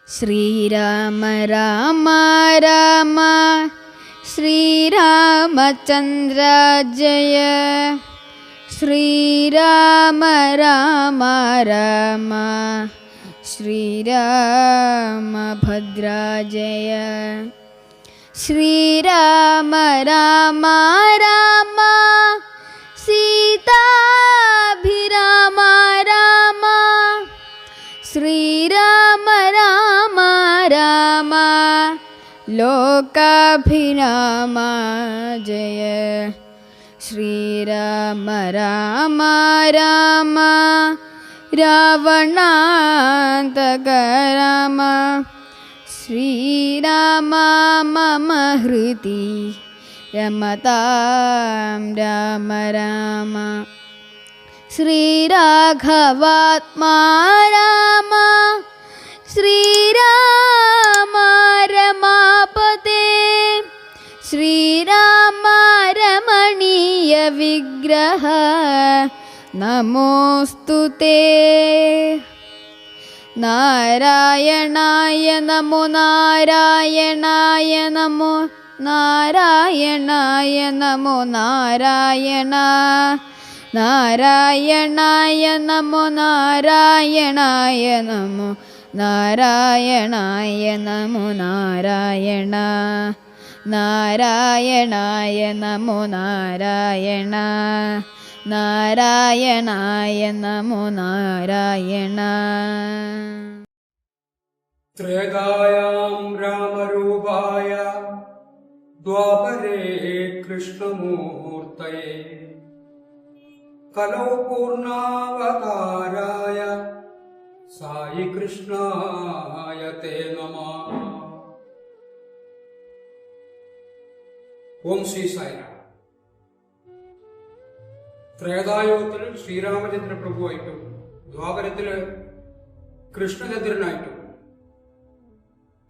ശ്രീരാമ രാമ രാമ ശ്രീരാമചന്ദ്ര ജയ. ശ്രീരാമ രാമ ശ്രീരാമഭദ്ര ജയ. ശ്രീരാമ രാമ രാമ സീതാഭിരാമ രാമ. ശ്രീരാമ രാമ രാമ ലോകാഭിരാമ ജയ. ശ്രീരാമ രാമ രാമ രാവണാന്തക രാമ. ശ്രീരാമ മമ ഹൃദി രമതാം രാമ രാമ. ശ്രീരാഘവാത്മാ രാമ ശ്രീരാമ രമാപതേ. ശ്രീരാമ രമണീയ വിഗ്രഹ നമോസ്തുതേ. നാരായണായ നമോ നാരായണായ നമോ നാരായണായ നമോ നാരായണ. നാരായണായ നമോ നാരായണായ നമോ നാരായണായ നമോ നാരായണ. നാരായണായ നമോ നാരായണ നാരായണായ നമോ നാരായണ. ത്രേതായാം രാമരൂപായ ദ്വാപരേ കൃഷ്ണമൂർത്തയേ കലൗ പൂർണ്ണാവതാരായ സായി കൃഷ്ണായ തേ നമഃ. ഓം ശ്രീ സായിരാം. ത്രേതായുഗത്തിൽ ശ്രീരാമചന്ദ്ര പ്രഭുവായിട്ടും ദ്വാപരത്തില് കൃഷ്ണചന്ദ്രനായിട്ടും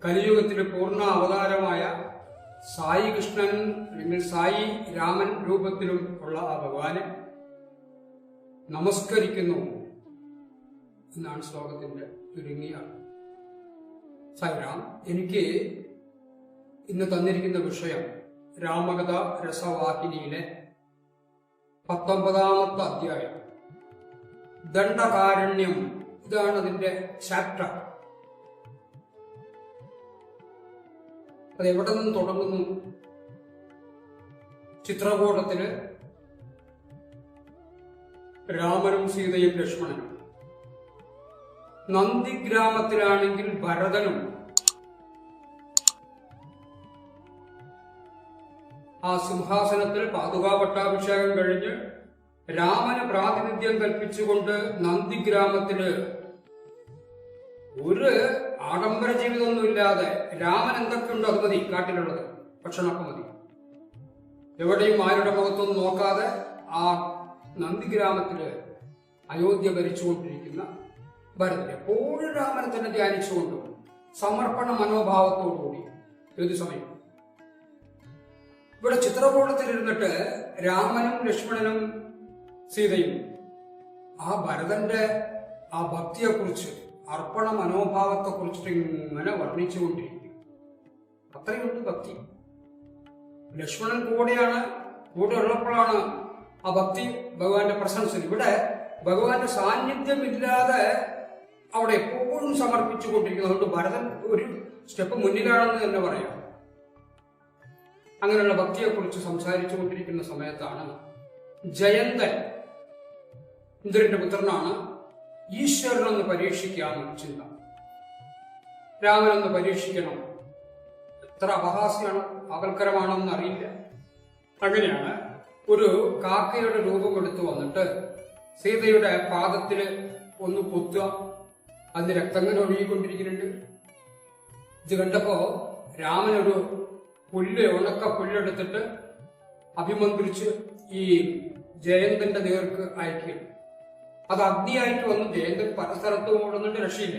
കലിയുഗത്തില് പൂർണ്ണ അവതാരമായ സായി കൃഷ്ണൻ അല്ലെങ്കിൽ സായി രാമൻ രൂപത്തിലും ഉള്ള ആ ഭഗവാനെ നമസ്കരിക്കുന്നു എന്നാണ് ശ്ലോകത്തിന്റെ ചുരുങ്ങിയ. സായിരാം, എനിക്ക് ഇന്ന് തന്നിരിക്കുന്ന വിഷയം രാമകഥ രസവാഹിനിയിലെ 19ാമത്തെ അധ്യായം ദണ്ഡകാരണ്യം. ഇതാണ് അതിന്റെ ചാപ്റ്റർ. അത് എവിടെ നിന്ന് തുടങ്ങുന്നു? ചിത്രകൂടത്തില് രാമനും സീതയും ലക്ഷ്മണനും, നന്ദിഗ്രാമത്തിലാണെങ്കിൽ ഭരതനും ആ സിംഹാസനത്തിൽ പാതുകാ പട്ടാഭിഷേകം കഴിഞ്ഞ് രാമന് പ്രാതിനിധ്യം കൽപ്പിച്ചുകൊണ്ട് നന്ദിഗ്രാമത്തില് ഒരു ആഡംബര ജീവിതമൊന്നുമില്ലാതെ രാമൻ എന്തൊക്കെയുണ്ടോ അത് മതി, കാട്ടിലുള്ളത് ഭക്ഷണമൊക്കെ മതി, എവിടെയും ആരുടെ മുഖത്തൊന്നും നോക്കാതെ ആ നന്ദിഗ്രാമത്തില് അയോധ്യ ഭരിച്ചുകൊണ്ടിരിക്കുന്ന ഭരതൻ എപ്പോഴും രാമനെ തന്നെ ധ്യാനിച്ചുകൊണ്ടും സമർപ്പണ മനോഭാവത്തോടുകൂടി ഏതു സമയം ഇവിടെ ചിത്രകൂടത്തിലിരുന്നിട്ട് രാമനും ലക്ഷ്മണനും സീതയും ആ ഭരതന്റെ ആ ഭക്തിയെക്കുറിച്ച്, അർപ്പണ മനോഭാവത്തെക്കുറിച്ചിട്ട് ഇങ്ങനെ വർണ്ണിച്ചുകൊണ്ടിരിക്കും. അത്രയുണ്ട് ഭക്തി. ലക്ഷ്മണൻ കൂടെയാണ്, കൂടെ ഉള്ളപ്പോഴാണ് ആ ഭക്തി ഭഗവാന്റെ പ്രസൻസിൽ. ഇവിടെ ഭഗവാന്റെ സാന്നിധ്യമില്ലാതെ അവിടെ എപ്പോഴും സമർപ്പിച്ചുകൊണ്ടിരിക്കുന്നത്. അതുകൊണ്ട് ഭരതൻ ഒരു സ്റ്റെപ്പ് മുന്നിലാണെന്ന് തന്നെ പറയാം. അങ്ങനെയുള്ള ഭക്തിയെക്കുറിച്ച് സംസാരിച്ചു കൊണ്ടിരിക്കുന്ന സമയത്താണ് ജയന്തൻ, ഇന്ദ്രന്റെ പുത്രനാണ്, ഈശ്വരനൊന്ന് പരീക്ഷിക്കാമെന്ന് ചിന്ത. രാമനൊന്ന് പരീക്ഷിക്കണം. എത്ര അപഹാസ്യമാണ്, ആകൽക്കരമാണെന്ന് അറിയില്ല. അങ്ങനെയാണ് ഒരു കാക്കയുടെ രൂപം എടുത്തു വന്നിട്ട് സീതയുടെ പാദത്തില് ഒന്ന് പൊത്തുക. അതിന് രക്തങ്ങൾ ഒഴുകിക്കൊണ്ടിരിക്കുന്നുണ്ട്. ഇത് കണ്ടപ്പോ രാമനൊരു ഉണക്ക പുല്ലെടുത്തിട്ട് അഭിമന്ത്രിച്ച് ഈ ജയന്തന്റെ നേർക്ക് അയക്കുക. അത് അഗ്നിയായിട്ട് വന്നു. ജയന്തൻ പല സ്ഥലത്തും ഓടുന്നുണ്ട്, രക്ഷയില്ല.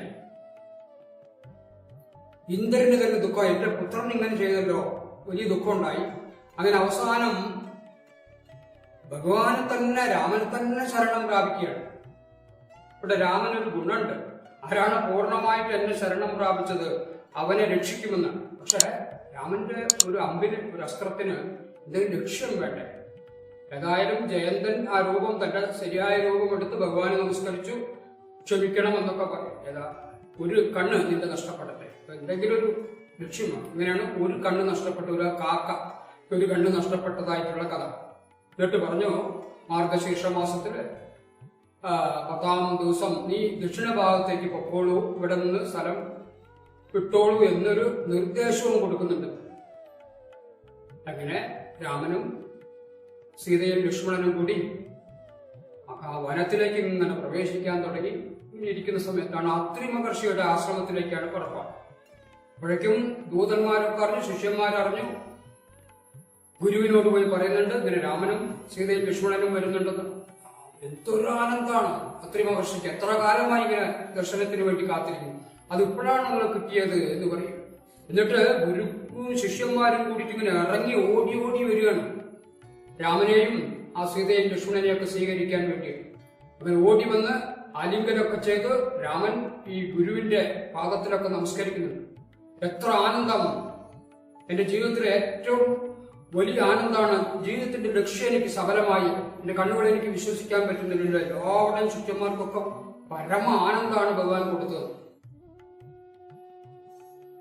ഇന്ദ്രന് തന്നെ ദുഃഖം, എന്റെ പുത്രൻ ഇങ്ങനെ ചെയ്തല്ലോ, വലിയ ദുഃഖമുണ്ടായി. അങ്ങനെ അവസാനം ഭഗവാനെ തന്നെ, രാമനെ തന്നെ ശരണം പ്രാപിക്കുകയാണ്. ഇവിടെ രാമനൊരു ഗുണമുണ്ട്. ആരാണ് പൂർണ്ണമായിട്ട് എന്നെ ശരണം പ്രാപിച്ചത് അവനെ രക്ഷിക്കുമെന്ന്. പക്ഷെ രാമന്റെ ഒരു അമ്പിന്, ഒരു അസ്ത്രത്തിന് എന്തെങ്കിലും ലക്ഷ്യം വേണ്ടേ? ഏതായാലും ജയന്തൻ ആ രൂപം, തന്റെ ശരിയായ രൂപം എടുത്ത് ഭഗവാനെ നമസ്കരിച്ചു. ക്ഷമിക്കണം എന്നൊക്കെ പറയും. ഏതാ ഒരു കണ്ണ് നിന്റെ നഷ്ടപ്പെടട്ടെ, എന്തെങ്കിലും ഒരു ലക്ഷ്യമാണ്. ഇങ്ങനെയാണ് ഒരു കണ്ണ് നഷ്ടപ്പെട്ട ഒരു കാക്ക ഒരു കണ്ണ് നഷ്ടപ്പെട്ടതായിട്ടുള്ള കഥ. എന്നിട്ട് പറഞ്ഞു, മാർഗശീർഷ മാസത്തില് 10-ാം ദിവസം നീ ദക്ഷിണ ഭാഗത്തേക്ക് പൊക്കോളൂ, ഇവിടെ നിന്ന് സ്ഥലം വിട്ടോളൂ എന്നൊരു നിർദ്ദേശവും കൊടുക്കുന്നുണ്ട്. അങ്ങനെ രാമനും സീതയും ലക്ഷ്മണനും കൂടി ആ വനത്തിലേക്ക് ഇങ്ങനെ പ്രവേശിക്കാൻ തുടങ്ങി. ഇങ്ങനെ ഇരിക്കുന്ന സമയത്താണ് അത്രി മഹർഷിയുടെ ആശ്രമത്തിലേക്കാണ് പുറപ്പാട്. അപ്പോഴേക്കും ദൂതന്മാരൊക്കെ അറിഞ്ഞു, ശിഷ്യന്മാരറിഞ്ഞു. ഗുരുവിനോട് പോയി പറയുന്നുണ്ട്, ഇങ്ങനെ രാമനും സീതയും ലക്ഷ്മണനും വരുന്നുണ്ടെന്ന്. എന്തൊരു ആനന്ദമാണ് അത്രി മഹർഷിക്ക്. എത്ര കാലമായി ഇങ്ങനെ ദർശനത്തിന് വേണ്ടി കാത്തിരിക്കുന്നു, അത് ഇപ്പോഴാണല്ലോ കിട്ടിയത് എന്ന് പറയും. എന്നിട്ട് ഗുരുവും ശിഷ്യന്മാരും കൂടിയിട്ട് ഇങ്ങനെ ഇറങ്ങി ഓടി ഓടി വരികയാണ് രാമനെയും ആ സീതയും ലക്ഷ്മണനെയും ഒക്കെ സ്വീകരിക്കാൻ വേണ്ടി. അങ്ങനെ ഓടി വന്ന് ആലിംഗനൊക്കെ ചെയ്ത് രാമൻ ഈ ഗുരുവിന്റെ പാദത്തിലൊക്കെ നമസ്കരിക്കുന്നുണ്ട്. എത്ര ആനന്ദമാണ്! എന്റെ ജീവിതത്തിലെ ഏറ്റവും വലിയ ആനന്ദമാണ്. ജീവിതത്തിന്റെ ലക്ഷ്യം എനിക്ക് സഫലമായി. എന്റെ കണ്ണുകളെ എനിക്ക് വിശ്വസിക്കാൻ പറ്റുന്നില്ല. എല്ലാവരുടെയും ശിഷ്യന്മാർക്കൊക്കെ പരമ ആനന്ദമാണ് ഭഗവാൻ കൊടുത്തത്.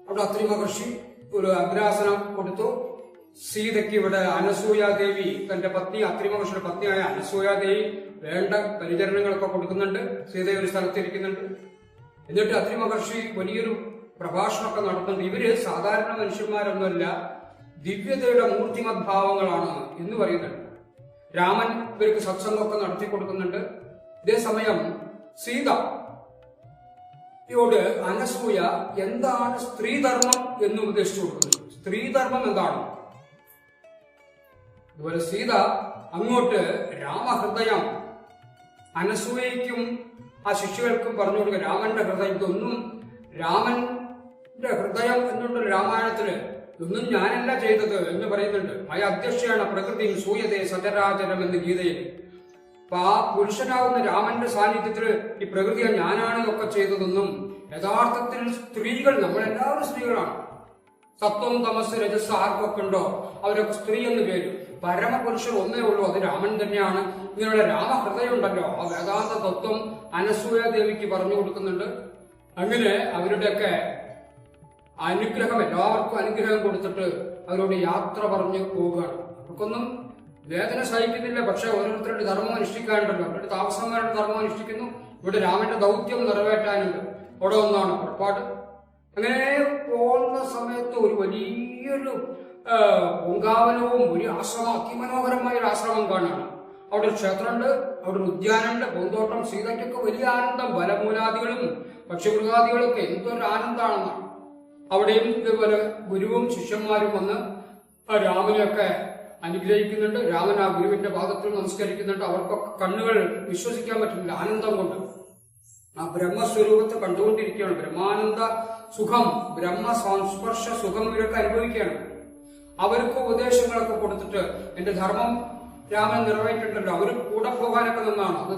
അവിടെ അത്രി മഹർഷി ഒരു അഗ്രാസനം കൊടുത്തു. സീതയ്ക്ക് ഇവിടെ അനസൂയാദേവി, തന്റെ പത്നി, അത്രി മഹർഷിയുടെ പത്നിയായ അനസൂയാദേവി വേണ്ട പരിചരണങ്ങളൊക്കെ കൊടുക്കുന്നുണ്ട്. സീത ഒരു സ്ഥലത്തിരിക്കുന്നുണ്ട്. എന്നിട്ട് അത്രി മഹർഷി വലിയൊരു പ്രഭാഷണമൊക്കെ നടത്തുന്നുണ്ട്. ഇവര് സാധാരണ മനുഷ്യന്മാരൊന്നുമല്ല, ദിവ്യതയുടെ മൂർത്തിമദ്ഭാവങ്ങളാണ് എന്ന് പറയുന്നുണ്ട്. രാമൻ ഇവർക്ക് സത്സംഗമൊക്കെ നടത്തി കൊടുക്കുന്നുണ്ട്. ഇതേസമയം സീത യോട് അനസൂയ എന്താണ് സ്ത്രീധർമ്മം എന്ന് ഉപദേശിച്ചു കൊടുക്കുന്നത്. സ്ത്രീധർമ്മം എന്താണ്? അതുപോലെ സീത അങ്ങോട്ട് രാമഹൃദയം അനസൂയയ്ക്കും ആ ശിഷ്യകൾക്കും പറഞ്ഞു കൊടുക്കുക. രാമന്റെ ഹൃദയം, ഇതൊന്നും രാമന്റെ ഹൃദയം എന്നുള്ള രാമായണത്തില് ഇതൊന്നും ഞാനല്ല ചെയ്തത് എന്ന് പറയുന്നുണ്ട്. അയ അധ്യക്ഷയാണ് പ്രകൃതി സൂയതേ സചരാചരം എന്ന് ഗീതയിൽ. അപ്പൊ ആ പുരുഷനാവുന്ന രാമന്റെ സാന്നിധ്യത്തില് ഈ പ്രകൃതിയെ ഞാനാണ് ഇതൊക്കെ ചെയ്തതെന്നും, യഥാർത്ഥത്തിൽ സ്ത്രീകൾ, നമ്മളെല്ലാവരും സ്ത്രീകളാണ്. സത്വം തമസ് രജസ് ആർക്കൊക്കെ ഉണ്ടോ അവരൊക്കെ സ്ത്രീ എന്ന് പേര്. പരമപുരുഷൻ ഒന്നേ ഉള്ളൂ, അത് രാമൻ തന്നെയാണ്. ഇങ്ങനെയുള്ള രാമഹൃദയം ഉണ്ടല്ലോ, ആ വേദാന്ത തത്വം അനസൂയ ദേവിക്ക് പറഞ്ഞു കൊടുക്കുന്നുണ്ട്. അങ്ങനെ അവരുടെയൊക്കെ അനുഗ്രഹം, എല്ലാവർക്കും അനുഗ്രഹം കൊടുത്തിട്ട് അവരോട് യാത്ര പറഞ്ഞു പോവുകയാണ്. അവർക്കൊന്നും വേദന സഹിക്കുന്നില്ല. പക്ഷെ ഓരോരുത്തരുടെ ധർമ്മം അനുഷ്ഠിക്കാനുണ്ടല്ലോ. അവരുടെ താമസന്മാരുടെ ധർമ്മം അനുഷ്ഠിക്കുന്നു. ഇവിടെ രാമന്റെ ദൗത്യം നിറവേറ്റാനുണ്ട്. അവിടെ ഒന്നാണ് പുറപ്പാട്. അങ്ങനെ പോകുന്ന സമയത്ത് ഒരു വലിയൊരു പൂങ്കാവനവും ഒരു ആശ്രമം, അതിമനോഹരമായ ഒരു ആശ്രമം കാണുകയാണ്. അവിടെ ഒരു ക്ഷേത്രമുണ്ട്, അവിടെ ഒരു ഉദ്യാനമുണ്ട്, പൂന്തോട്ടം. സീതയ്ക്കൊക്കെ വലിയ ആനന്ദം. വനമൂലാദികളും പക്ഷിമൃഗാദികളൊക്കെ എന്തൊരു ആനന്ദമാണെന്നാണ്. അവിടെയും ഇതുപോലെ ഗുരുവും ശിഷ്യന്മാരും വന്ന് രാമനെയൊക്കെ അനുഗ്രഹിക്കുന്നുണ്ട്. രാമൻ ആ ഗുരുവിന്റെ പാദത്തിൽ നമസ്കരിക്കുന്നുണ്ട്. അവർക്കൊക്കെ കണ്ണുകൾ വിശ്വസിക്കാൻ പറ്റുന്നില്ല ആനന്ദം കൊണ്ട്. ആ ബ്രഹ്മസ്വരൂപത്തെ കണ്ടുകൊണ്ടിരിക്കുകയാണ്. ബ്രഹ്മാനന്ദ സുഖം, ബ്രഹ്മ സംസ്പർശ സുഖം ഇവരൊക്കെ അനുഭവിക്കുകയാണ്. അവർക്ക് ഉപദേശങ്ങളൊക്കെ കൊടുത്തിട്ട് എന്റെ ധർമ്മം രാമൻ നിറവേറ്റിട്ടുണ്ടല്ലോ, അവർ കൂടെ പോകാനൊക്കെ നിന്നാണ്. അത്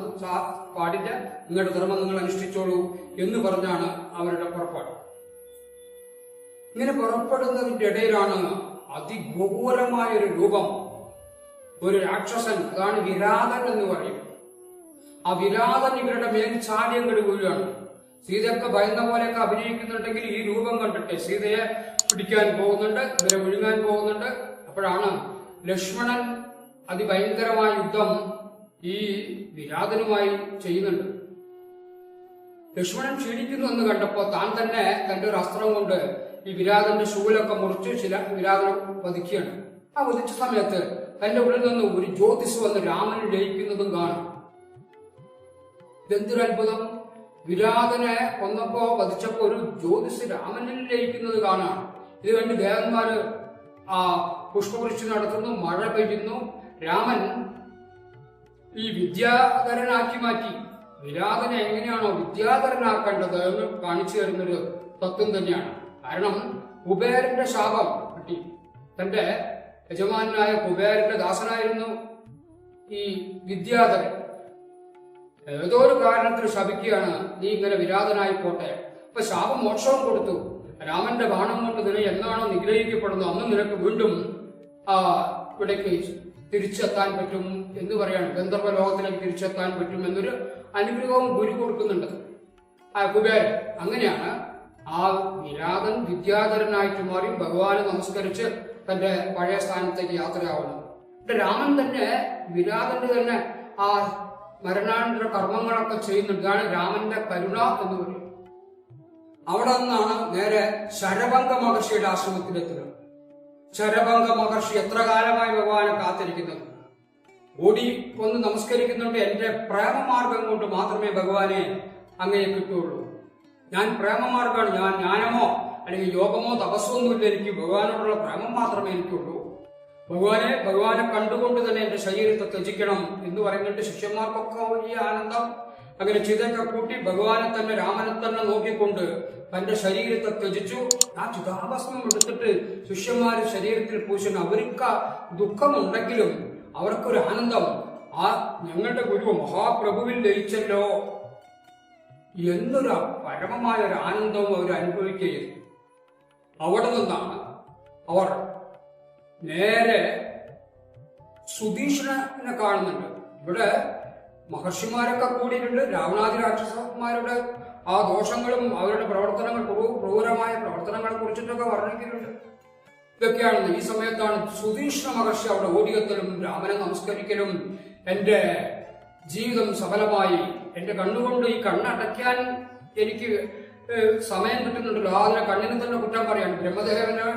പാടില്ല, നിങ്ങളുടെ ധർമ്മം നിങ്ങൾ അനുഷ്ഠിച്ചോളൂ എന്ന് പറഞ്ഞാണ് അവരുടെ പുറപ്പാട്. ഇങ്ങനെ പുറപ്പെടുന്നതിന്റെ ഇടയിലാണ് അതിഘോരമായ ഒരു രൂപം, ഒരു രാക്ഷസൻ, അതാണ് വിരാതൻ എന്ന് പറയും. ആ വിരാതൻ ഇവരുടെ മേൽ ചാടിയങ്ങൾ വീഴുകയാണ്. സീതയൊക്കെ ഭയന്ന പോലെയൊക്കെ അഭിനയിക്കുന്നുണ്ടെങ്കിൽ ഈ രൂപം കണ്ടിട്ട് സീതയെ പിടിക്കാൻ പോകുന്നുണ്ട്, ഇവരെ വിഴുങ്ങാൻ പോകുന്നുണ്ട്. അപ്പോഴാണ് ലക്ഷ്മണൻ അതിഭയങ്കരമായ യുദ്ധം ഈ വിരാതനുമായി ചെയ്യുന്നുണ്ട്. ലക്ഷ്മണൻ ക്ഷീണിക്കുന്നു എന്ന് കണ്ടപ്പോ താൻ തന്നെ തന്റെ ഒരു അസ്ത്രം കൊണ്ട് ഈ വിരാതന്റെ ശൂലൊക്കെ മുറിച്ച് വിരാതനെ വധിക്കുകയാണ്. ആ വധിച്ച സമയത്ത് തന്റെ ഉള്ളിൽ നിന്ന് ഒരു ജ്യോതിസ് വന്ന് രാമന് ലയിക്കുന്നതും കാണും. ഇതെന്തൊരു അത്ഭുതം! വിരാതനെ കൊന്നപ്പോ വധിച്ചപ്പോ ഒരു ജ്യോതിസ് രാമനിൽ ലയിക്കുന്നത് കാണാം. ഇത് കണ്ട് ദേവന്മാര് ആ പുഷ്പവൃഷ്ടി നടത്തുന്നു, മഴ പെയ്യുന്നു. രാമൻ ഈ വിദ്യാധരനാക്കി മാറ്റി. വിരാതനെ എങ്ങനെയാണോ വിദ്യാധരനാക്കേണ്ടത് എന്ന് കാണിച്ചു തരുന്നൊരു തത്വം തന്നെയാണ്. കാരണം കുബേരന്റെ ശാപം കിട്ടി. തന്റെ യജമാനായ കുബേരന്റെ ദാസനായിരുന്നു ഈ വിദ്യാധരൻ. ഏതോ ഒരു കാരണത്തിൽ ശപിക്കുകയാണ്, നീ ഇങ്ങനെ വിരാതനായി പോട്ടെ. അപ്പൊ ശാപം മോക്ഷവും കൊടുത്തു. രാമന്റെ ബാണം കൊണ്ട് നിന്നെ എന്നാണോ നിഗ്രഹിക്കപ്പെടുന്നത് അന്ന് നിനക്ക് വീണ്ടും ഇവിടേക്ക് തിരിച്ചെത്താൻ പറ്റും എന്ന് പറയാണ്. ഗന്ധർവ ലോകത്തിലേക്ക് തിരിച്ചെത്താൻ പറ്റും എന്നൊരു അനുഗ്രഹവും ഗുരു കൊടുക്കുന്നുണ്ട് കുബേരൻ. അങ്ങനെയാണ് ആ വിരാതൻ വിദ്യാധരനായിട്ട് മാറി ഭഗവാനെ നമസ്കരിച്ച് തന്റെ പഴയ സ്ഥാനത്തേക്ക് യാത്രയാവുന്നത്. രാമൻ തന്നെ വിരാതന്റെ തന്നെ ആ മരണാനന്തര കർമ്മങ്ങളൊക്കെ ചെയ്യുന്നുണ്ട്. ഇതാണ് രാമന്റെ കരുണ എന്ന് പറയും. അവിടെ നിന്നാണ് നേരെ ശരഭംഗ മഹർഷിയുടെ ആശ്രമത്തിലെത്തുന്നത്. ശരഭംഗ മഹർഷി എത്ര കാലമായി ഭഗവാനെ കാത്തിരിക്കുന്നത്. ഓടി ഒന്ന് നമസ്കരിക്കുന്നുണ്ട്. എന്റെ പ്രേമമാർഗം കൊണ്ട് മാത്രമേ ഭഗവാനെ അങ്ങനെ കിട്ടുള്ളൂ. ഞാൻ പ്രേമമാർഗമാണ്. ഞാൻ ജ്ഞാനമോ അല്ലെങ്കിൽ യോഗമോ തപസ്സൊന്നുമില്ല. എനിക്ക് ഭഗവാനോടുള്ള പ്രേമം മാത്രമേ എനിക്കുള്ളൂ. ഭഗവാനെ കണ്ടുകൊണ്ട് തന്നെ എന്റെ ശരീരത്തെ ത്യജിക്കണം എന്ന് പറയുന്നുണ്ട്. ശിഷ്യന്മാർക്കൊക്കെ വലിയ ആനന്ദം. അങ്ങനെ ചിതയൊക്കെ കൂട്ടി ഭഗവാനെ തന്നെ രാമനെ തന്നെ നോക്കിക്കൊണ്ട് തന്റെ ശരീരത്തെ ത്യജിച്ചു. ആ ചിതാഭസ്മം എടുത്തിട്ട് ശിഷ്യന്മാര് ശരീരത്തിൽ പൂശുന്നു. അവർക്ക് ദുഃഖമുണ്ടെങ്കിലും അവർക്കൊരു ആനന്ദം. ആ ഞങ്ങളുടെ ഗുരു മഹാപ്രഭുവിൽ ലയിച്ചല്ലോ എന്നൊരു പരമമായ ഒരു ആനന്ദവും അവർ അനുഭവിക്കുകയും അവിടെ നിന്നാണ് അവർ നേരെ സുധീഷണനെ കാണുന്നുണ്ട്. ഇവിടെ മഹർഷിമാരൊക്കെ കൂടിയിട്ടുണ്ട്. രാവണാദി രാക്ഷസന്മാരുടെ ആ ദോഷങ്ങളും അവരുടെ പ്രവർത്തനങ്ങൾ ക്രൂരമായ പ്രവർത്തനങ്ങളെ കുറിച്ചിട്ടൊക്കെ വർണ്ണിക്കുന്നുണ്ട്. ഇതൊക്കെയാണ്. ഈ സമയത്താണ് സുധീഷ്ണ മഹർഷി അവിടെ ഓടിയെത്തലും രാമനെ നമസ്കരിക്കലും എന്റെ ജീവിതം സഫലമായി. എന്റെ കണ്ണുകൊണ്ട് ഈ കണ്ണടയ്ക്കാൻ എനിക്ക് സമയം കിട്ടുന്നുണ്ടല്ലോ. അതിനെ കണ്ണിന് തന്നെ കുറ്റം പറയാണ്. ബ്രഹ്മദേവനെ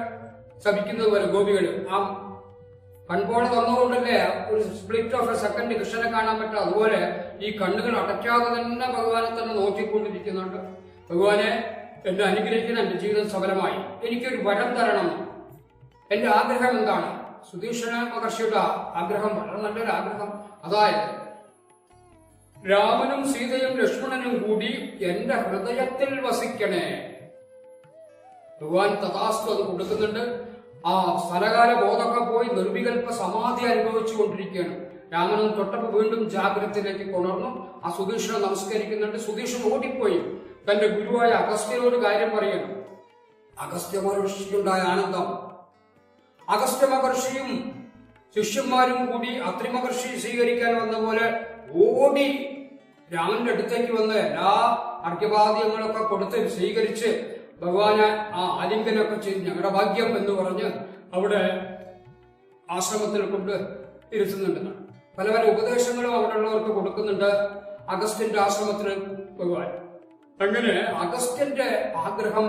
ശപിക്കുന്നത് പോലെ ഗോപികൾ ആ കൺപോള തന്നുകൊണ്ടല്ലേ ഒരു സ്പ്ലിറ്റ് ഓഫ് എ സെക്കൻഡ് കൃഷ്ണനെ കാണാൻ പറ്റും. അതുപോലെ ഈ കണ്ണുകൾ അടയ്ക്കാതെ തന്നെ ഭഗവാനെ തന്നെ നോക്കിക്കൊണ്ടിരിക്കുന്നുണ്ട്. ഭഗവാനെ എന്നെ അനുഗ്രഹിക്കുന്ന എന്റെ ജീവിതം സഫലമായി. എനിക്കൊരു വരം തരണം. എന്റെ ആഗ്രഹം എന്താണ്? സുധീഷണ മഹർഷിയുടെ ആഗ്രഹം വളരെ നല്ലൊരു ആഗ്രഹം. അതായത് രാമനും സീതയും ലക്ഷ്മണനും കൂടി എന്റെ ഹൃദയത്തിൽ വസിക്കണേ. ഭഗവാൻ തഥാസ്തു അത് കൊടുക്കുന്നുണ്ട്. ആ സ്ഥലകാല ബോധമൊക്കെ പോയി നിർവികൽപ്പ സമാധി അനുഭവിച്ചു കൊണ്ടിരിക്കുകയാണ്. രാമനും തൊട്ടപ്പോൾ വീണ്ടും ജാഗ്രതയിലേക്ക് കൊണർന്നു. ആ സുധീഷനെ നമസ്കരിക്കുന്നുണ്ട്. സുധീഷൻ ഓടിപ്പോയി തന്റെ ഗുരുവായ അഗസ്ത്യനോട് കാര്യം പറയണം. അഗസ്ത്യ മഹർഷിക്കുണ്ടായ ആനന്ദം. അഗസ്ത്യ മഹർഷിയും ശിഷ്യന്മാരും കൂടി അത്രി മഹർഷി സ്വീകരിക്കാൻ വന്ന പോലെ ഓടി രാമന്റെ അടുത്തേക്ക് വന്ന് എല്ലാ അർഘ്യപാദ്യങ്ങളൊക്കെ കൊടുത്ത് സ്വീകരിച്ച് ഭഗവാനെ ആ ആലിംഗനൊക്കെ ചെയ്ത് ഞങ്ങളുടെ ഭാഗ്യം എന്ന് പറഞ്ഞ് അവിടെ ആശ്രമത്തിൽ കൊണ്ട് ഇരുത്തുന്നുണ്ടെന്നാണ്. പല പല ഉപദേശങ്ങളും അവിടെ ഉള്ളവർക്ക് കൊടുക്കുന്നുണ്ട് അഗസ്ത്യന്റെ ആശ്രമത്തിൽ ഭഗവാൻ. അങ്ങനെ അഗസ്ത്യന്റെ ആഗ്രഹം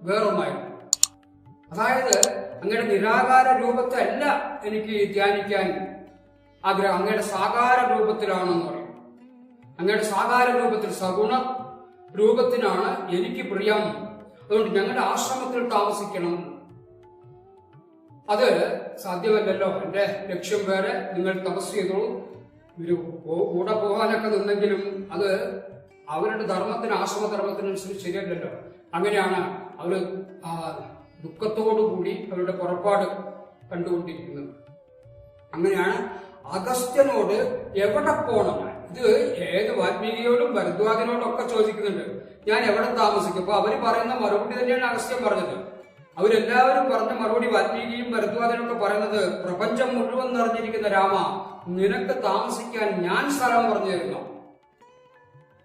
വേറൊന്നായിരുന്നു. അതായത് അങ്ങയുടെ നിരാകാര രൂപത്തെ അല്ല എനിക്ക് ധ്യാനിക്കാൻ ആഗ്രഹം, അങ്ങയുടെ സാകാര രൂപത്തിലാണെന്ന് പറയും. അങ്ങയുടെ സാകാര രൂപത്തിൽ സഗുണ രൂപത്തിനാണ് എനിക്ക് പ്രിയം. അതുകൊണ്ട് ഞങ്ങളുടെ ആശ്രമത്തിൽ താമസിക്കണം. അത് സാധ്യമല്ലല്ലോ. എന്റെ ലക്ഷ്യം വേറെ. നിങ്ങൾ തപസ് ചെയ്തോളൂ. ഒരു കൂടെ പോകാനൊക്കെ നിന്നെങ്കിലും അത് അവരുടെ ധർമ്മത്തിന് ആശ്രമധർമ്മത്തിനനുസരിച്ച് ശരിയല്ലല്ലോ. അങ്ങനെയാണ് അവര് ദുഃഖത്തോടുകൂടി അവരുടെ പുറപ്പാട് കണ്ടുകൊണ്ടിരിക്കുന്നത്. അങ്ങനെയാണ് അഗസ്ത്യനോട് എവിടെ പോകണം. ഇത് ഏത് വാൽമീകിയോടും ഭരദ്വാജനോടും ഒക്കെ ചോദിക്കുന്നുണ്ട്, ഞാൻ എവിടെ താമസിക്കും. അപ്പൊ അവര് പറയുന്ന മറുപടി തന്നെയാണ് അഗസ്ത്യൻ പറഞ്ഞത്. അവരെല്ലാവരും പറഞ്ഞ മറുപടി വാൽമീകിയും ഭരദ്വാജനൊക്കെ പറയുന്നത്, പ്രപഞ്ചം മുഴുവൻ നിറഞ്ഞിരിക്കുന്ന രാമ, നിനക്ക് താമസിക്കാൻ ഞാൻ സ്ഥലം പറഞ്ഞു തരുന്നു.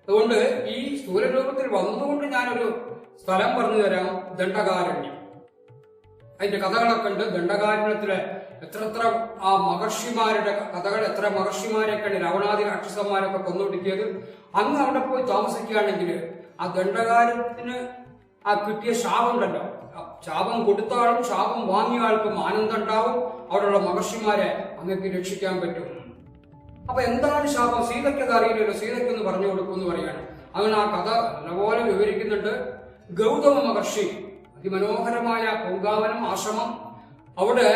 അതുകൊണ്ട് ഈ സ്ഥൂലരൂപത്തിൽ വന്നുകൊണ്ട് ഞാനൊരു സ്ഥലം പറഞ്ഞു തരാം, ദണ്ഡകാരണ്യം. അതിന്റെ കഥകളൊക്കെ ഉണ്ട്. ദണ്ഡകാരണ്യത്തിലെ എത്ര ആ മഹർഷിമാരുടെ കഥകൾ, എത്ര മഹർഷിമാരെയൊക്കെയാണ് രാവണാദി രാക്ഷസന്മാരൊക്കെ കൊന്നൊടുക്കിയത്. അന്ന് അവിടെ പോയി താമസിക്കുകയാണെങ്കിൽ ആ ദണ്ഡകാരത്തിന് ആ കിട്ടിയ ശാപം ഉണ്ടല്ലോ, ശാപം കൊടുത്ത ആളും ശാപം വാങ്ങിയ ആൾക്കും ആനന്ദം ഉണ്ടാവും. അവിടെയുള്ള മഹർഷിമാരെ അങ്ങക്ക് രക്ഷിക്കാൻ പറ്റും. അപ്പൊ എന്താണ് ശാപം? സീതയ്ക്കത് അറിയില്ലല്ലോ. സീതയ്ക്കൊന്ന് പറഞ്ഞു കൊടുക്കുമെന്ന് പറയാണ്. അങ്ങനെ ആ കഥ നല്ലപോലെ വിവരിക്കുന്നുണ്ട്. ഗൗതമ മഹർഷി അതിമനോഹരമായ പൂങ്കാവനം ആശ്രമം. അവിടെ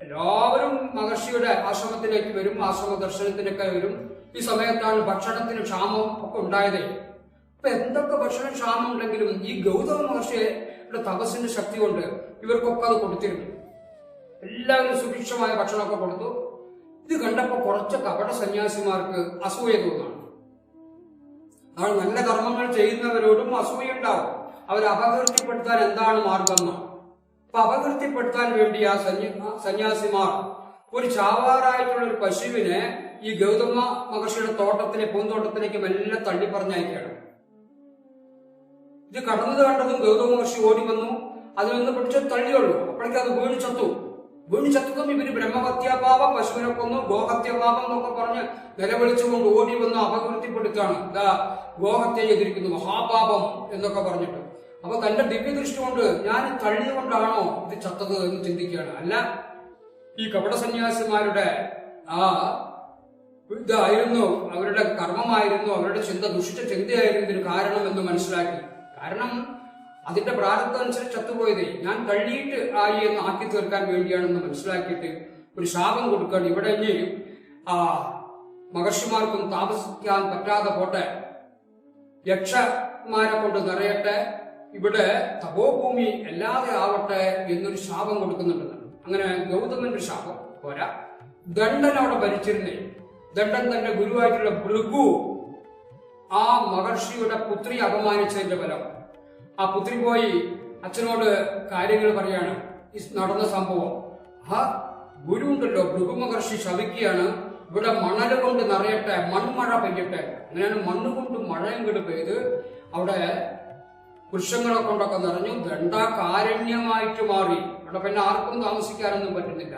എല്ലാവരും മഹർഷിയുടെ ആശ്രമത്തിലേക്ക് വരും, ആശ്രമ ദർശനത്തിനൊക്കെ വരും. ഈ സമയത്താണ് ഭക്ഷണത്തിന് ക്ഷാമം ഒക്കെ ഉണ്ടായത്. അപ്പൊ എന്തൊക്കെ ഭക്ഷണ ക്ഷാമം ഉണ്ടെങ്കിലും ഈ ഗൗതമ മഹർഷിയുടെ തപസ്സിന്റെ ശക്തി കൊണ്ട് ഇവർക്കൊക്കെ അത് കൊടുത്തിരുന്നു. എല്ലാവരും സുഭിക്ഷമായ ഭക്ഷണമൊക്കെ കൊടുത്തു. ഇത് കണ്ടപ്പോ കുറച്ച് കപട സന്യാസിമാർക്ക് അസൂയ തോന്നാണ്. അവർ നല്ല കർമ്മങ്ങൾ ചെയ്യുന്നവരോടും അസൂയുണ്ടാവും. അവരെ അപകീർത്തിപ്പെടുത്താൻ എന്താണ് മാർഗം? അപ്പൊ അപകീർത്തിപ്പെടുത്താൻ വേണ്ടി ആ സന്യാസിമാർ ഒരു ചാവാറായിട്ടുള്ള ഒരു പശുവിനെ ഈ ഗൗതമ മഹർഷിയുടെ പൂന്തോട്ടത്തിലേക്ക് മെല്ലെ തള്ളി പറഞ്ഞയക്കുകയാണ്. ഇത് കടന്നത് കണ്ടതും ഗൗതമ മഹർഷി ഓടി വന്നു, അതിലൊന്ന് പിടിച്ച് തള്ളിയുള്ളൂ. അപ്പോഴേക്കും അത് വീണ് ചത്തതും ഇവര് ബ്രഹ്മഹത്യാപാപം, പശുവിനെ കൊന്നു, ഗോഹത്യാപാപം എന്നൊക്കെ പറഞ്ഞ് നിലവിളിച്ചുകൊണ്ട് ഓടി വന്ന് അപകീർത്തിപ്പെടുത്താണ്. ഇതാ ഗോഹത്യ ചെയ്തിരിക്കുന്നു, മഹാപാപം എന്നൊക്കെ പറഞ്ഞിട്ട്. അപ്പൊ തന്റെ ദിവ്യദൃഷ്ടി കൊണ്ട് ഞാൻ തള്ളിയുകൊണ്ടാണോ ഇത് ചത്തത് എന്ന് ചിന്തിക്കുകയാണ്. അല്ല, ഈ കപട സന്യാസിമാരുടെ ഇതായിരുന്നു, അവരുടെ കർമ്മമായിരുന്നു, അവരുടെ ദുഷിച്ച ചിന്തയായിരുന്നു ഇതിന് കാരണമെന്ന് മനസ്സിലാക്കി. കാരണം അതിന്റെ പ്രാരബ്ധം അനുസരിച്ച് ചത്തുപോയത് ഞാൻ തള്ളിയിട്ട് ആയി എന്ന് ആക്കി തീർക്കാൻ വേണ്ടിയാണെന്ന് മനസ്സിലാക്കിയിട്ട് ഒരു ശാപം കൊടുക്കുകയാണ്. ഇവിടെ ഇനി മഹർഷിമാർക്കും താമസിക്കാൻ പറ്റാതെ പോട്ടെ, യക്ഷന്മാരെ കൊണ്ട് നിറയട്ടെ, ഇവിടെ തപോഭൂമി അല്ലാതെ ആവട്ടെ എന്നൊരു ശാപം കൊടുക്കുന്നുണ്ട്. അങ്ങനെ ഗൗതമന്റെ ശാപം പോരാ, ദണ്ഡൻ അവിടെ ഭരിച്ചിരുന്നേ. ദണ്ഡൻ തന്റെ ഗുരുവായിട്ടുള്ള ഭൃഗു ആ മഹർഷിയുടെ പുത്രി അപമാനിച്ചതിന്റെ ഫലം. ആ പുത്രി പോയി അച്ഛനോട് കാര്യങ്ങൾ പറയാണ്, ഈ നടന്ന സംഭവം. ആ ഗുരു ഉണ്ടല്ലോ, ഭൃഗു മഹർഷി ശപിക്കുകയാണ്, ഇവിടെ മണൽ കൊണ്ട് നിറയട്ടെ, മൺമഴ പെയ്യട്ടെ. അങ്ങനെയാണ് മണ്ണ് കൊണ്ട് മഴയും കൂടി പെയ്ത് അവിടെ വൃക്ഷങ്ങളെ കൊണ്ടൊക്കെ നിറഞ്ഞു, ദണ്ഡകാരണ്യമായിട്ട് മാറി. അവിടെ പിന്നെ ആർക്കും താമസിക്കാനൊന്നും പറ്റുന്നില്ല.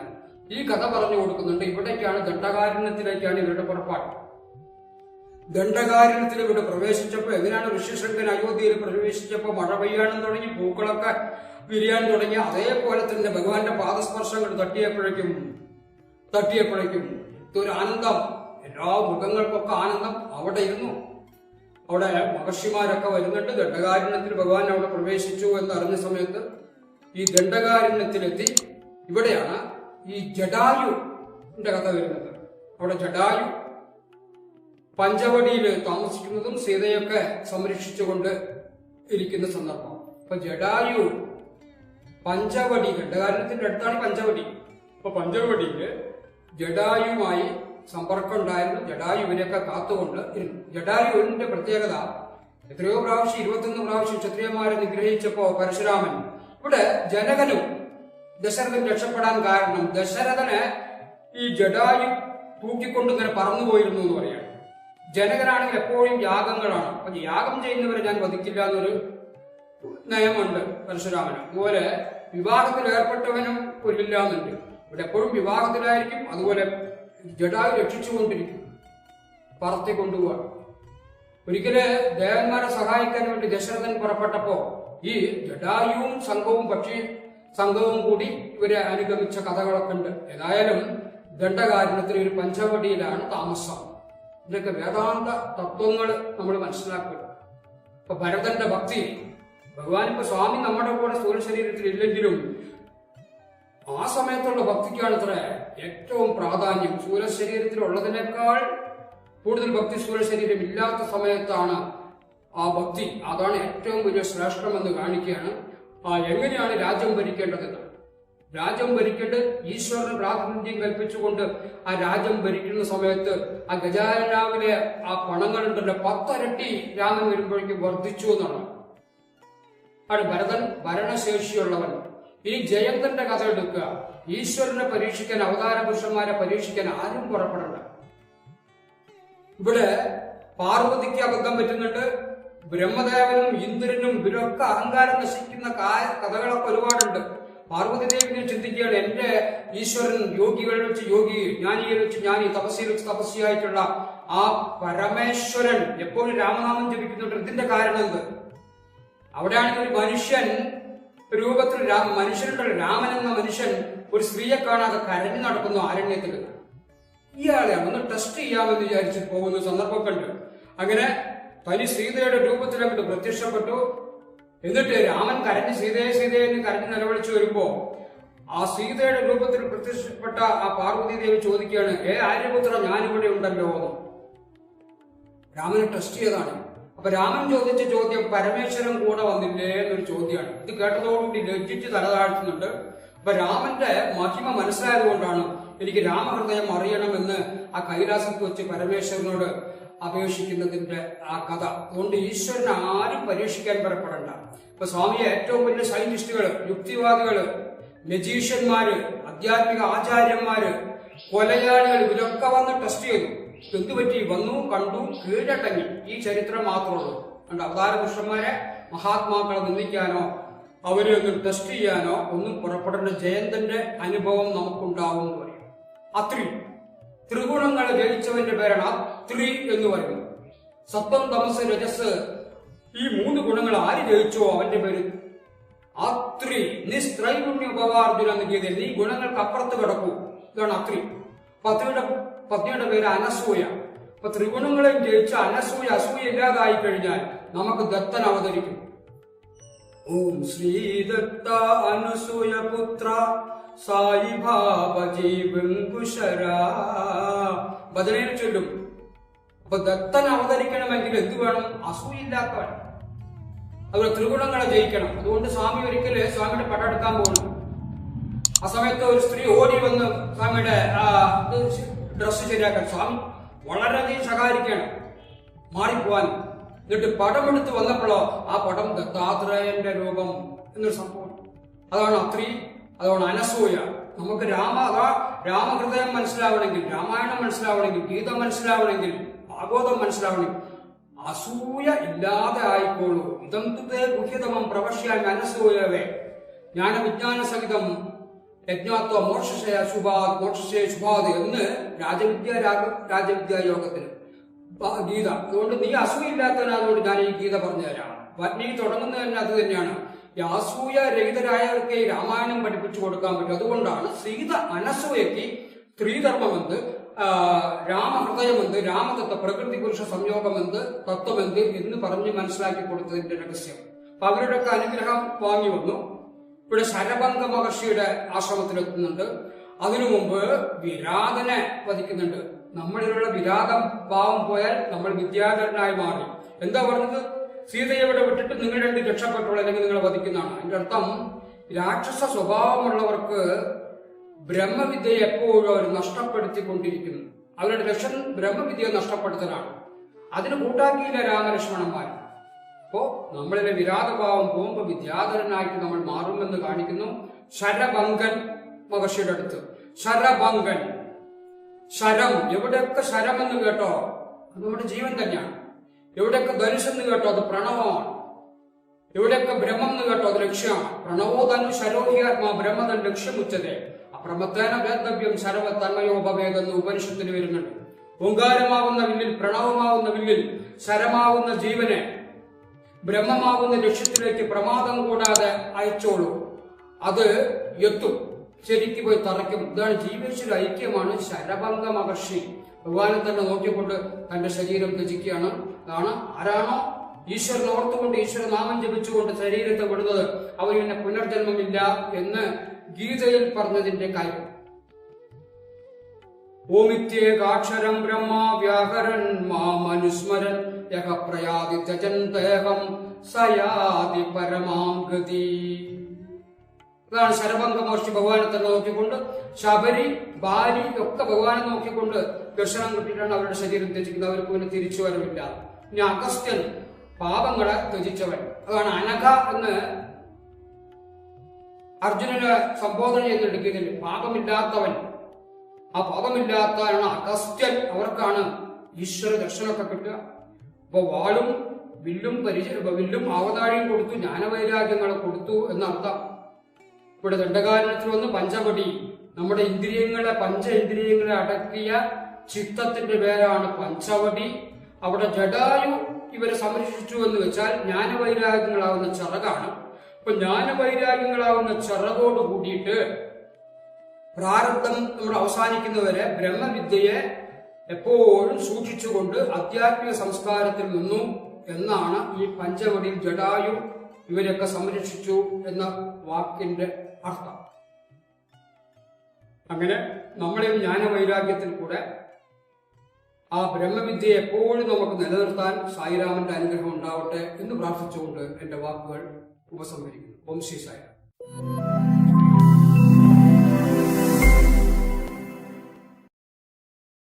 ഈ കഥ പറഞ്ഞു കൊടുക്കുന്നുണ്ട്. ഇവിടേക്കാണ് ദണ്ഡകാരണ്യത്തിലേക്കാണ് ഇവരുടെ പുറപ്പാട്. ദണ്ഡകാരണ്യത്തിൽ ഇവിടെ പ്രവേശിച്ചപ്പോ എങ്ങനെയാണ് ഋഷ്യശൃംഖൻ അയോധ്യയിൽ പ്രവേശിച്ചപ്പോ മഴ പെയ്യാനും തുടങ്ങി, പൂക്കളൊക്കെ വിരിയാൻ തുടങ്ങി. അതേപോലെ തന്നെ ഭഗവാന്റെ പാദസ്പർശങ്ങൾ തട്ടിയപ്പോഴേക്കും ഇതൊരു ആനന്ദം, എല്ലാ മൃഗങ്ങൾക്കൊക്കെ ആനന്ദം അവിടെ ഇരുന്നു. അവിടെ മഹർഷിമാരൊക്കെ വരുന്നുണ്ട്. ദണ്ഡകാരണ്യത്തിൽ ഭഗവാൻ അവിടെ പ്രവേശിച്ചു എന്നറിഞ്ഞ സമയത്ത് ഈ ദണ്ഡകാരണ്യത്തിലെത്തി. ഇവിടെയാണ് ഈ ജടായുന്റെ കഥ വരുന്നത്. അവിടെ ജടായു പഞ്ചവടിയിൽ താമസിക്കുന്നതും സീതയൊക്കെ സംരക്ഷിച്ചുകൊണ്ട് ഇരിക്കുന്ന സന്ദർഭം. അപ്പൊ ജടായു പഞ്ചവടി, ദണ്ഡകാരണ്യത്തിന്റെ അടുത്താണ് പഞ്ചവടി. അപ്പൊ പഞ്ചവടിയില് ജടായുമായി സമ്പർക്കം ഉണ്ടായിരുന്നു. ജടായു ഇവരെയൊക്കെ കാത്തുകൊണ്ട് ഇരുന്നു. ജടായുവിന്റെ പ്രത്യേകത, എത്രയോ പ്രാവശ്യം 21 പ്രാവശ്യം ക്ഷത്രിയന്മാരെ നിഗ്രഹിച്ചപ്പോ പരശുരാമൻ, ഇവിടെ ജനകനും ദശരഥൻ രക്ഷപ്പെടാൻ കാരണം ദശരഥന് ഈ ജടായു തൂക്കിക്കൊണ്ട് ഇങ്ങനെ പറന്നുപോയിരുന്നു എന്ന് പറയാണ്. ജനകനാണെങ്കിൽ എപ്പോഴും യാഗങ്ങളാണ്. അപ്പൊ യാഗം ചെയ്യുന്നവരെ ഞാൻ വധിക്കില്ല എന്നൊരു നയമുണ്ട് പരശുരാമന്. അതുപോലെ വിവാഹത്തിൽ ഏർപ്പെട്ടവനും കൊല്ലില്ല എന്നുണ്ട്. ഇവിടെ എപ്പോഴും വിവാഹത്തിലായിരിക്കും. അതുപോലെ ജടായു രക്ഷിച്ചുകൊണ്ടിരിക്കും, പറത്തി കൊണ്ടുപോവാൻ. ഒരിക്കല് ദേവന്മാരെ സഹായിക്കാൻ വേണ്ടി ദശരഥൻ പുറപ്പെട്ടപ്പോ ഈ ജടായുവും സംഘവും കൂടി ഇവരെ അനുഗമിച്ച കഥകളൊക്കെ ഉണ്ട്. ഏതായാലും ദണ്ഡകാരണ്യത്തിൽ ഒരു പഞ്ചവടിയിലാണ് താമസം. ഇതൊക്കെ വേദാന്ത തത്വങ്ങൾ നമ്മൾ മനസ്സിലാക്കുക. ഇപ്പൊ ഭരതന്റെ ഭക്തി, ഭഗവാൻ ഇപ്പൊ സ്വാമി നമ്മുടെ കൂടെ സ്ഥൂല ശരീരത്തിൽ ഇല്ലെങ്കിലും ആ സമയത്തുള്ള ഭക്തിക്കാണ് ഇത്ര ഏറ്റവും പ്രാധാന്യം. സ്ഥൂല ശരീരത്തിലുള്ളതിനേക്കാൾ കൂടുതൽ ഭക്തി സ്ഥൂല ശരീരം ഇല്ലാത്ത സമയത്താണ് ആ ഭക്തി. അതാണ് ഏറ്റവും വലിയ ശ്രേഷ്ഠമെന്ന് കാണിക്കുകയാണ്. എങ്ങനെയാണ് രാജ്യം ഭരിക്കേണ്ടതെന്ന്. രാജ്യം ഭരിക്കേണ്ടത് ഈശ്വരന് പ്രാതിനിധ്യം കൽപ്പിച്ചുകൊണ്ട് ആ രാജ്യം ഭരിക്കുന്ന സമയത്ത് ആ ഗജാനാവിലെ ആ പണങ്ങളുണ്ടല്ലോ 10 ഇരട്ടി രാമൻ വരുമ്പോഴേക്കും വർദ്ധിച്ചു എന്നാണ്. ആണ് ഭരതൻ ഭരണശേഷിയുള്ളവൻ. ഈ ജയന്തന്റെ കഥ എടുക്കുക. ഈശ്വരനെ പരീക്ഷിക്കാൻ, അവതാര പുരുഷന്മാരെ പരീക്ഷിക്കാൻ ആരും പുറപ്പെടണ്ട. ഇവിടെ പാർവതിക്ക് അബദ്ധം പറ്റുന്നുണ്ട്. ബ്രഹ്മദേവനും ഇന്ദ്രനും ഇവരൊക്കെ അഹങ്കാരം നശിക്കുന്ന കഥകളൊക്കെ ഒരുപാടുണ്ട്. പാർവതി ദേവിനെ ചിന്തിക്കുകയാണ്, എന്റെ ഈശ്വരൻ യോഗികളിൽ വെച്ച് യോഗി, ജ്ഞാനിയിൽ വെച്ച് ജ്ഞാനി, തപസ്സിയിൽ വെച്ച് തപസ്സിയായിട്ടുള്ള ആ പരമേശ്വരൻ എപ്പോഴും രാമനാമം ജപിക്കുന്നുണ്ട്. ഇതിന്റെ കാരണം എന്ത്? അവിടെയാണെങ്കിൽ ഒരു മനുഷ്യൻ രൂപത്തിൽ മനുഷ്യനുണ്ടല്ലോ, രാമൻ എന്ന മനുഷ്യൻ ഒരു സ്ത്രീയെ കാണാതെ കരഞ്ഞു നടക്കുന്നു ആരണ്യത്തിൽ. ഇയാളെ ഒന്ന് ടെസ്റ്റ് ചെയ്യാമെന്ന് വിചാരിച്ച് പോകുന്ന സന്ദർഭമൊക്കെ ഉണ്ട്. അങ്ങനെ തനി സീതയുടെ രൂപത്തിൽ അങ്ങോട്ട് പ്രത്യക്ഷപ്പെട്ടു. എന്നിട്ട് രാമൻ കരഞ്ഞ് സീതയെ എന്ന് കരഞ്ഞ് നിലവിളിച്ചു വരുമ്പോ ആ സീതയുടെ രൂപത്തിൽ പ്രത്യക്ഷപ്പെട്ട ആ പാർവതി ദേവി ചോദിക്കുകയാണ്, ആര്യപുത്ര ഞാനിവിടെ ഉണ്ടല്ലോ എന്ന്. രാമനെ ടെസ്റ്റ് ചെയ്താണ്. അപ്പൊ രാമൻ ചോദിച്ച ചോദ്യം പരമേശ്വരൻ കൂടെ വന്നില്ലേ എന്നൊരു ചോദ്യമാണ്. ഇത് കേട്ടതോടുകൂടി ലജ്ജിച്ച് തലതാഴ്ത്തുന്നുണ്ട്. അപ്പൊ രാമന്റെ മഹിമ മനസ്സിലായതുകൊണ്ടാണ് എനിക്ക് രാമഹൃദയം അറിയണമെന്ന് ആ കൈലാസത്ത് വെച്ച് പരമേശ്വരനോട് അപേക്ഷിക്കുന്നതിന്റെ ആ കഥ. അതുകൊണ്ട് ഈശ്വരനെ ആരും പരീക്ഷിക്കാൻ പുറപ്പെടണ്ട. ഇപ്പൊ സ്വാമിയെ ഏറ്റവും വലിയ സയന്റിസ്റ്റുകള്, യുക്തിവാദികള്, മജീഷ്യന്മാര്, ആധ്യാത്മിക ആചാര്യന്മാര്, കൊലയാളികൾ, ഇവരൊക്കെ വന്ന് ടെസ്റ്റ് ചെയ്തു. എന്തുപറ്റി? വന്നു, കണ്ടു, കീഴടങ്ങി. ഈ ചരിത്രം മാത്രമുള്ളൂ. കണ്ട അവതാര പുരുഷന്മാരെ, മഹാത്മാക്കളെ നിന്ദിക്കാനോ അവരെ ഒന്ന് ടെസ്റ്റ് ചെയ്യാനോ ഒന്നും പുറപ്പെടേണ്ട. ജയന്തന്റെ അനുഭവം നമുക്കുണ്ടാവും എന്ന് പറയും. അത്രി ത്രിഗുണങ്ങളെ ജയിച്ചവന്റെ പേരാണ് അത്രി എന്ന് പറയുന്നത്. സത്വം, തമസ്, രജസ്, ഈ 3 ഗുണങ്ങൾ ആര് ജയിച്ചോ അവന്റെ പേര് അത്രി. നിസ്ത്രൈഗുണ്യ ഉപവാർജുന എന്ന് ഗീതയിൽ ഈ ഗുണങ്ങൾക്ക് അപ്പുറത്ത് കിടക്കൂ. ഇതാണ് അത്രി. പത്നിയുടെ പേര് അനസൂയ. അപ്പൊ ത്രിഗുണങ്ങളെയും ജയിച്ച അനസൂയ, അസൂയ ഇല്ലാതായി കഴിഞ്ഞാൽ നമുക്ക് ദത്തൻ അവതരിക്കും. ഓം ശ്രീദത്ത അനസൂയ പുത്ര സായി ഭാവജി വെങ്കുശരാ ഭജനയിൽ ചൊല്ലും. അപ്പൊ ദത്തൻ അവതരിക്കണമെങ്കിൽ എന്ത് വേണം? അസൂയില്ലാത്തവൻ. അതുപോലെ ത്രിഗുണങ്ങളെ ജയിക്കണം. അതുകൊണ്ട് സ്വാമി ഒരിക്കല് സ്വാമിയുടെ പടം എടുക്കാൻ പോകുന്നു. ആ സമയത്ത് ഒരു സ്ത്രീ ഓടി വന്ന് സ്വാമിയുടെ ഡ്രസ്സ് ശരിയാക്കാൻ സ്വാമി വളരെയധികം സഹായിക്കണം മാറിപ്പോവാൻ. എന്നിട്ട് പടമെടുത്ത് വന്നപ്പോഴോ ആ പടം ദത്താത്രേയന്റെ രൂപം എന്നൊരു സംഭവം. അതാണ് അത്രി, അതാണ് അനസൂയ. നമുക്ക് രാമഹൃദയം മനസ്സിലാവണമെങ്കിൽ, രാമായണം മനസ്സിലാവണമെങ്കിൽ, ഗീത മനസ്സിലാവണമെങ്കിൽ, ഭാഗവതം മനസ്സിലാവണമെങ്കിൽ അസൂയ ഇല്ലാതെ ആയിക്കോളൂ. ഇതം തുതേ ഗുഹ്യതമം പ്രവശ്യാമി അനസൂയവേ ജ്ഞാനവിജ്ഞാന സഹിതം യജ്ഞാത്വ മോക്ഷശയ ശുഭാത് മോക്ഷശയ ശുഭാത് എന്ന് രാജവിദ്യാ യോഗത്തിന് ഗീത. അതുകൊണ്ട് നീ അസൂയില്ലാത്തവനായതുകൊണ്ട് ഞാൻ ഈ ഗീത പറഞ്ഞുതരാം. നീ തുടങ്ങുന്നത് തന്നെ അത് തന്നെയാണ്. ഈ അസൂയ രഹിതരായവർക്ക് ഈ രാമായണം പഠിപ്പിച്ചു കൊടുക്കാൻ പറ്റും. അതുകൊണ്ടാണ് സീത അനസൂയക്ക് സ്ത്രീധർമ്മമെന്ത്, രാമഹൃദയമെന്ത്, രാമതത്വ പ്രകൃതി പുരുഷ സംയോഗമെന്ത്, തത്വമെന്ത് എന്ന് പറഞ്ഞ് മനസ്സിലാക്കി കൊടുത്തതിന്റെ രഹസ്യം. അപ്പൊ അവരുടെയൊക്കെ അനുഗ്രഹം വാങ്ങി വന്നു. ഇവിടെ ശരഭംഗ മഹർഷിയുടെ ആശ്രമത്തിലെത്തുന്നുണ്ട്. അതിനു മുമ്പ് വിരാതനെ വധിക്കുന്നുണ്ട്. നമ്മളിലുള്ള വിരാതം ഭാവം പോയാൽ നമ്മൾ വിദ്യാധരനായി മാറി. എന്താ പറഞ്ഞത്? സീതയെ ഇവിടെ വിട്ടിട്ട് നിങ്ങൾ 2 രക്ഷപ്പെട്ടുള്ളൂ, അല്ലെങ്കിൽ നിങ്ങളെ വധിക്കുന്നതാണ്. അതിന്റെ അർത്ഥം രാക്ഷസ സ്വഭാവമുള്ളവർക്ക് ബ്രഹ്മവിദ്യയെ എപ്പോഴും അവർ നഷ്ടപ്പെടുത്തിക്കൊണ്ടിരിക്കുന്നു. അവരുടെ ലക്ഷ്യം ബ്രഹ്മവിദ്യയെ നഷ്ടപ്പെടുത്തലാണ്. അതിന് കൂട്ടാക്കിയില്ല രാമലക്ഷ്മണന്മാർ. അപ്പോ നമ്മളിലെ വിരാതഭാവം പോകുമ്പോൾ വിദ്യാധരനായിട്ട് നമ്മൾ മാറുമെന്ന് കാണിക്കുന്നു. ശരഭംഗൻ മഹർഷിയുടെ അടുത്ത് ശരഭംഗൻ, ശരം, എവിടെയൊക്കെ ശരം എന്ന് കേട്ടോ അത് നമ്മുടെ ജീവൻ തന്നെയാണ്. എവിടെയൊക്കെ ധനുഷെന്ന് കേട്ടോ അത് പ്രണവമാണ്. എവിടെയൊക്കെ ബ്രഹ്മം എന്ന് കേട്ടോ അത് ലക്ഷ്യമാണ്. പ്രണവോ തന്നു ശരോഹിയാത്മാ ബ്രഹ്മതൻ ലക്ഷ്യമുച്ചതേ അപ്രമത്തേന വേദവ്യം ശരവ തന്മയോ ഭവേദെന്ന് ഉപനിഷത്തിൽ വരുന്നുണ്ട്. ഓങ്കാരമാവുന്ന വില്ലിൽ, പ്രണവമാവുന്ന വില്ലിൽ ശരമാവുന്ന ജീവനെ ബ്രഹ്മമാവുന്ന ലക്ഷ്യത്തിലേക്ക് പ്രമാദം കൂടാതെ അയച്ചോളൂ. അത് എത്തും, ശരിക്ക് പോയി തറയ്ക്കും. ഇതാണ് ജീവേശ്വര ഐക്യമാണ് ശരഭംഗ മഹർഷി. ഭഗവാനെ തന്നെ നോക്കിക്കൊണ്ട് തന്റെ ശരീരം ത്യജിക്കുകയാണ്. അതാണ് ആരാണോ ഈശ്വരനെ ഓർത്തുകൊണ്ട് ഈശ്വരനാമം ജപിച്ചുകൊണ്ട് ശരീരത്തെ വിടുന്നത് അവർ പിന്നെ പുനർജന്മമില്ല എന്ന് ഗീതയിൽ പറഞ്ഞതിന്റെ കാര്യം. ഓമിത്യേകാക്ഷരം ബ്രഹ്മ വ്യാകരൻ മാമനുസ്മരൻ യഹ പ്രയാതി ത്യജന്തേഹം സയാതി പരമാം ഗതി. അതാണ് ശരഭംഗ മഹർഷി ഭഗവാനെ തന്നെ നോക്കിക്കൊണ്ട്, ശബരി, ബാലി ഒക്കെ ഭഗവാനെ നോക്കിക്കൊണ്ട് ദർശനം കിട്ടിയിട്ടാണ് അവരുടെ ശരീരം ത്യജിക്കുന്നത്. അവർക്ക് പിന്നെ തിരിച്ചു വരവില്ല. ഇനി അഗസ്ത്യൻ പാപങ്ങളെ ത്യജിച്ചവൻ. അതാണ് അനഘ എന്ന് അർജുനന് സംബോധന ചെയ്തെടുക്കുന്നതിൽ പാപമില്ലാത്തവൻ. ആ പാപമില്ലാത്തവനാണ് അഗസ്ത്യൻ. അവർക്കാണ് ഈശ്വര ദർശനമൊക്കെ കിട്ടുക. അപ്പൊ വാളും വില്ലും ആവതാഴിയും കൊടുത്തു, ജ്ഞാനവൈരാഗ്യങ്ങളെ കൊടുത്തു എന്നർത്ഥം. ഇവിടെ ദണ്ഡകാരണത്തിൽ വന്ന് പഞ്ചവടി, നമ്മുടെ പഞ്ച ഇന്ദ്രിയങ്ങളെ അടക്കിയ ചിത്തത്തിന്റെ പേരാണ് പഞ്ചവടി. അവിടെ ജടായു ഇവരെ സംരക്ഷിച്ചു എന്ന് വെച്ചാൽ ജ്ഞാനവൈരാഗ്യങ്ങളാവുന്ന ചിറകാണ്. അപ്പൊ ജ്ഞാനവൈരാഗ്യങ്ങളാവുന്ന ചിറകോട് കൂടിയിട്ട് പ്രാരബ്ധം നമ്മൾ അവസാനിക്കുന്നവരെ ബ്രഹ്മവിദ്യയെ എപ്പോഴും സൂക്ഷിച്ചുകൊണ്ട് ആധ്യാത്മിക സംസ്കാരത്തിൽ നിന്നു എന്നാണ് ഈ പഞ്ചവടിയിൽ ജടായു ഇവരെയൊക്കെ സംരക്ഷിച്ചു എന്ന വാക്കിന്റെ അർത്ഥം. അങ്ങനെ നമ്മളെ ജ്ഞാനവൈരാഗ്യത്തിൽ കൂടെ ആ ബ്രഹ്മവിദ്യയെ എപ്പോഴും നമുക്ക് നിലനിർത്താൻ സായിരാമന്റെ അനുഗ്രഹം ഉണ്ടാവട്ടെ എന്ന് പ്രാർത്ഥിച്ചുകൊണ്ട് എന്റെ വാക്കുകൾ ഉപസംഹരിക്കുന്നു. ഓം ശ്രീ സായിരാം.